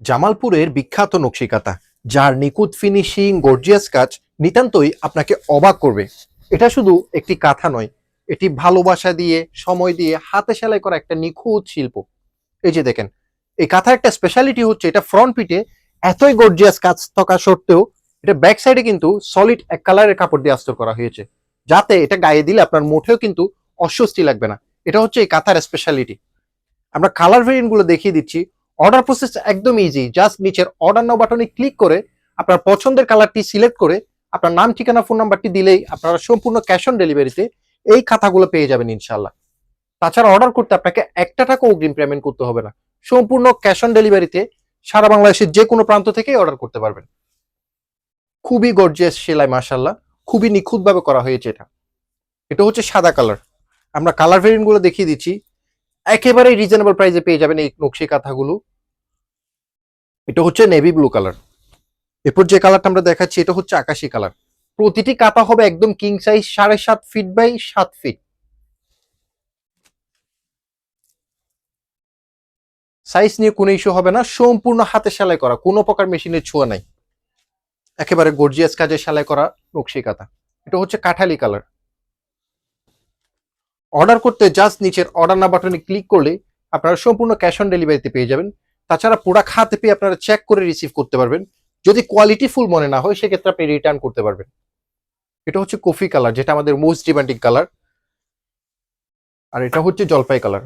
জামালপুরের বিখ্যাত নকশিকাঁথা, যার নিখুঁত ফিনিশিং, গর্জিয়াস কাজ নিতান্তই আপনাকে অবাক করবে। এটা শুধু একটি কাঁথা নয়, এটি ভালোবাসা দিয়ে, সময় দিয়ে হাতে সেলাই করা একটা নিখুঁত শিল্প। এই যে দেখেন, এই কাঁথার একটা স্পেশালিটি হচ্ছে এটা ফ্রন্ট পিটে এতই গর্জিয়াস কাজ থাকা সত্ত্বেও এটা ব্যাক সাইডে কিন্তু সলিড এক কালারের কাপড় দিয়ে আস্তর করা হয়েছে, যাতে এটা গায়ে দিলে আপনার মোটেও কিন্তু অস্বস্তি লাগবে না। এটা হচ্ছে এই কাঁথার স্পেশালিটি। আমরা কালার ভেরিয়েন্ট গুলো দেখিয়ে দিচ্ছি। অর্ডার প্রসেস একদম ইজি, জাস্ট নিচের অর্ডার নাও বাটনে ক্লিক করে আপনার পছন্দের কালারটি সিলেক্ট করে আপনার নাম, ঠিকানা, ফোন নাম্বারটি দিলেই আপনারা সম্পূর্ণ ক্যাশ অন ডেলিভারিতে এই খাতাগুলো পেয়ে যাবেন ইনশাল্লাহ। তাছাড়া অর্ডার করতে আপনাকে একটা টাকা অগ্রিম পেমেন্ট করতে হবে না, সম্পূর্ণ ক্যাশ অন ডেলিভারিতে সারা বাংলাদেশের যে কোনো প্রান্ত থেকেই অর্ডার করতে পারবেন। খুবই গর্জিয়াস সেলাই, মাশাল্লাহ, খুবই নিখুঁত ভাবে করা হয়েছে। এটা এটা হচ্ছে সাদা কালার। আমরা কালার ভেরিয়েন্ট গুলো দেখিয়ে দিচ্ছি। একেবারে রিজনেবল প্রাইসে পেয়ে যাবেন এই নকশি কাঁথাগুলো। এটা হচ্ছে নেভি ব্লু কালার। এরপর যে কালারটা আমরা দেখাচ্ছি এটা হচ্ছে আকাশি কালার। প্রতিটি কাঁথা হবে একদম king size, 7.5 feet by 7 feet. Size নিয়ে কোনো ইস্যু হবে না, সম্পূর্ণ হাতে সেলাই করা, কোনো প্রকার মেশিনের ছোঁয়া নাই। একেবারে গর্জিয়াস কাজে সেলাই করা নকশি কাঁথা। এটা হচ্ছে কাঠালি কালার। অর্ডার করতে জাস্ট নিচের অর্ডার না বাটনে ক্লিক করলে আপনারা সম্পূর্ণ ক্যাশ অন ডেলিভারিতে পেয়ে যাবেন। তাছাড়া প্রোডাক্ট হাতে পেয়ে আপনারা চেক করে রিসিভ করতে পারবেন। যদি কোয়ালিটি ফুল মনে না হয় সেক্ষেত্রে আপনি রিটার্ন করতে পারবেন। এটা হচ্ছে কফি কালার, যেটা আমাদের মোস্ট ডিমান্ডিং কালার। আর এটা হচ্ছে জলপাই কালার।